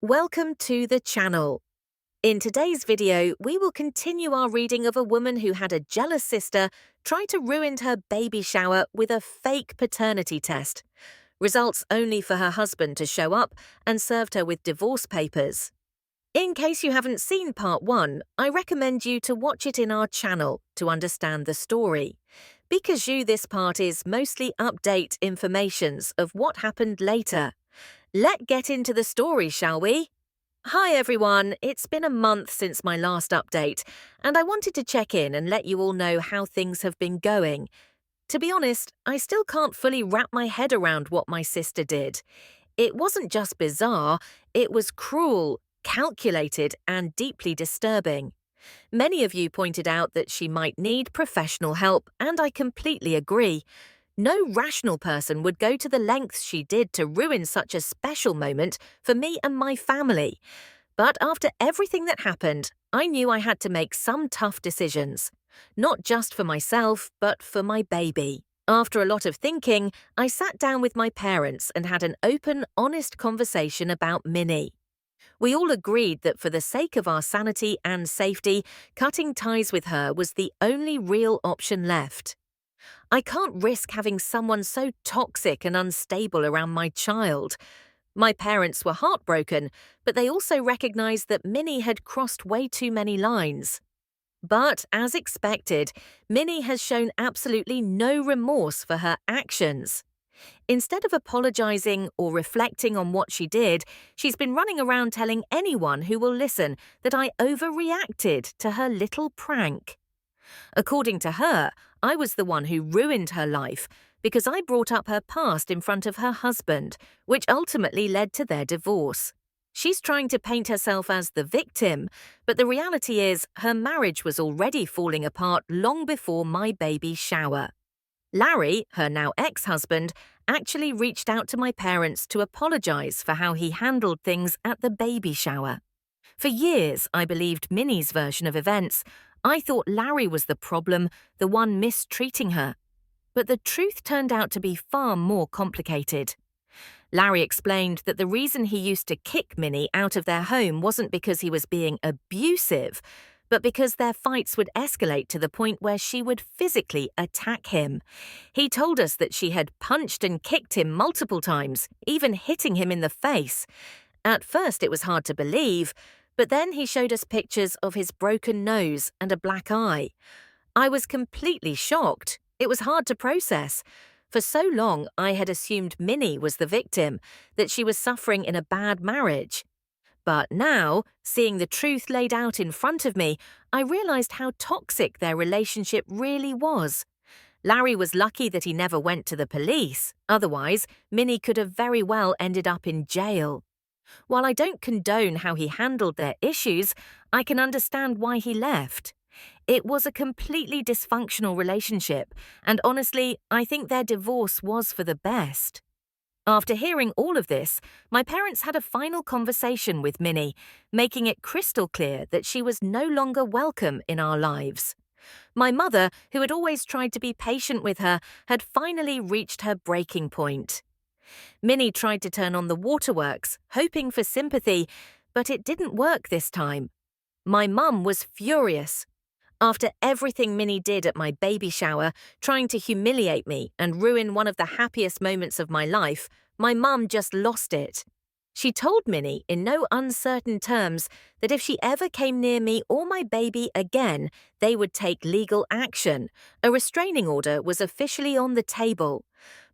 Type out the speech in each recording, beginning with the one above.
Welcome to the channel. In today's video, we will continue our reading of a woman who had a jealous sister try to ruin her baby shower with a fake paternity test. Results only for her husband to show up and served her with divorce papers. In case you haven't seen part 1, I recommend you to watch it in our channel to understand the story. Because this part is mostly update informations of what happened later. Let's get into the story, shall we? Hi everyone, it's been a month since my last update, and I wanted to check in and let you all know how things have been going. To be honest, I still can't fully wrap my head around what my sister did. It wasn't just bizarre, it was cruel, calculated, and deeply disturbing. Many of you pointed out that she might need professional help, and I completely agree. No rational person would go to the lengths she did to ruin such a special moment for me and my family. But after everything that happened, I knew I had to make some tough decisions. Not just for myself, but for my baby. After a lot of thinking, I sat down with my parents and had an open, honest conversation about Minnie. We all agreed that for the sake of our sanity and safety, cutting ties with her was the only real option left. I can't risk having someone so toxic and unstable around my child. My parents were heartbroken, but they also recognized that Minnie had crossed way too many lines. But, as expected, Minnie has shown absolutely no remorse for her actions. Instead of apologizing or reflecting on what she did, she's been running around telling anyone who will listen that I overreacted to her little prank. According to her, I was the one who ruined her life because I brought up her past in front of her husband, which ultimately led to their divorce. She's trying to paint herself as the victim, but the reality is her marriage was already falling apart long before my baby shower. Larry, her now ex-husband, actually reached out to my parents to apologize for how he handled things at the baby shower. For years, I believed Minnie's version of events. I thought Larry was the problem, the one mistreating her. But the truth turned out to be far more complicated. Larry explained that the reason he used to kick Minnie out of their home wasn't because he was being abusive, but because their fights would escalate to the point where she would physically attack him. He told us that she had punched and kicked him multiple times, even hitting him in the face. At first it was hard to believe, but then he showed us pictures of his broken nose and a black eye. I was completely shocked. It was hard to process. For so long, I had assumed Minnie was the victim, that she was suffering in a bad marriage. But now, seeing the truth laid out in front of me, I realized how toxic their relationship really was. Larry was lucky that he never went to the police. Otherwise, Minnie could have very well ended up in jail. While I don't condone how he handled their issues, I can understand why he left. It was a completely dysfunctional relationship, and honestly, I think their divorce was for the best. After hearing all of this, my parents had a final conversation with Minnie, making it crystal clear that she was no longer welcome in our lives. My mother, who had always tried to be patient with her, had finally reached her breaking point. Minnie tried to turn on the waterworks, hoping for sympathy, but it didn't work this time. My mum was furious. After everything Minnie did at my baby shower, trying to humiliate me and ruin one of the happiest moments of my life, my mum just lost it. She told Minnie in no uncertain terms that if she ever came near me or my baby again, they would take legal action. A restraining order was officially on the table.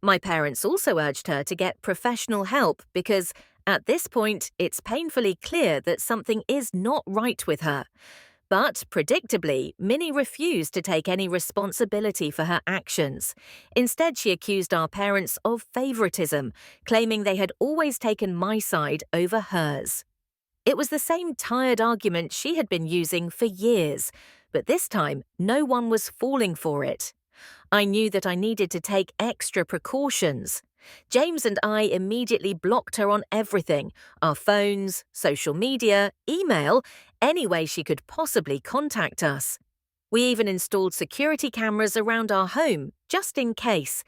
My parents also urged her to get professional help because, at this point, it's painfully clear that something is not right with her. But, predictably, Minnie refused to take any responsibility for her actions. Instead, she accused our parents of favoritism, claiming they had always taken my side over hers. It was the same tired argument she had been using for years, but this time, no one was falling for it. I knew that I needed to take extra precautions. James and I immediately blocked her on everything: our phones, social media, email, any way she could possibly contact us. We even installed security cameras around our home, just in case.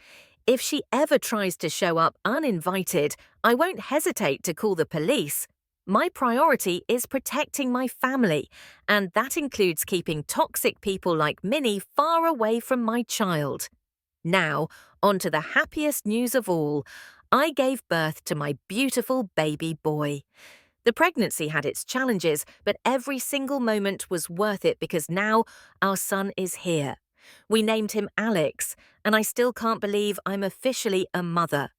If she ever tries to show up uninvited, I won't hesitate to call the police. My priority is protecting my family, and that includes keeping toxic people like Minnie far away from my child. Now, on to the happiest news of all. I gave birth to my beautiful baby boy. The pregnancy had its challenges, but every single moment was worth it because now our son is here. We named him Alex, and I still can't believe I'm officially a mother.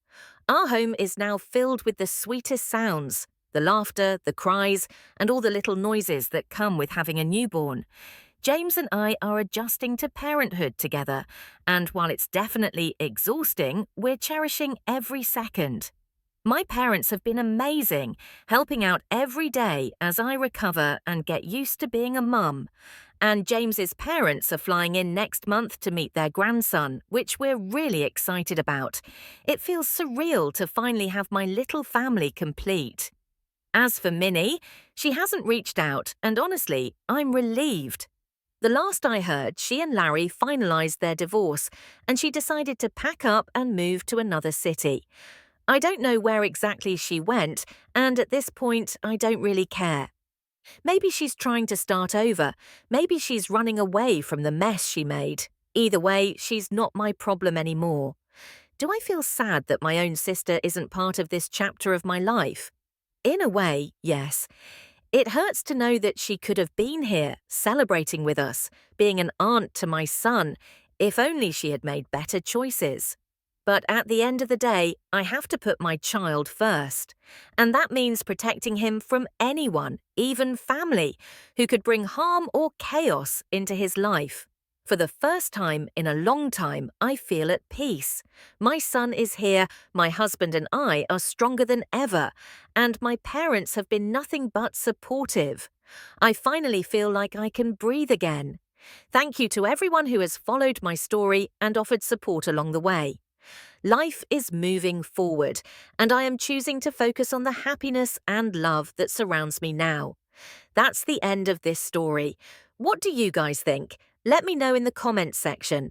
Our home is now filled with the sweetest sounds, the laughter, the cries, and all the little noises that come with having a newborn. James and I are adjusting to parenthood together, and while it's definitely exhausting, we're cherishing every second. My parents have been amazing, helping out every day as I recover and get used to being a mum. And James's parents are flying in next month to meet their grandson, which we're really excited about. It feels surreal to finally have my little family complete. As for Minnie, she hasn't reached out, and honestly, I'm relieved. The last I heard, she and Larry finalised their divorce, and she decided to pack up and move to another city. I don't know where exactly she went, and at this point, I don't really care. Maybe she's trying to start over. Maybe she's running away from the mess she made. Either way, she's not my problem anymore. Do I feel sad that my own sister isn't part of this chapter of my life? In a way, yes. It hurts to know that she could have been here, celebrating with us, being an aunt to my son, if only she had made better choices. But at the end of the day, I have to put my child first. And that means protecting him from anyone, even family, who could bring harm or chaos into his life. For the first time in a long time, I feel at peace. My son is here, my husband and I are stronger than ever, and my parents have been nothing but supportive. I finally feel like I can breathe again. Thank you to everyone who has followed my story and offered support along the way. Life is moving forward, and I am choosing to focus on the happiness and love that surrounds me now. That's the end of this story. What do you guys think? Let me know in the comments section.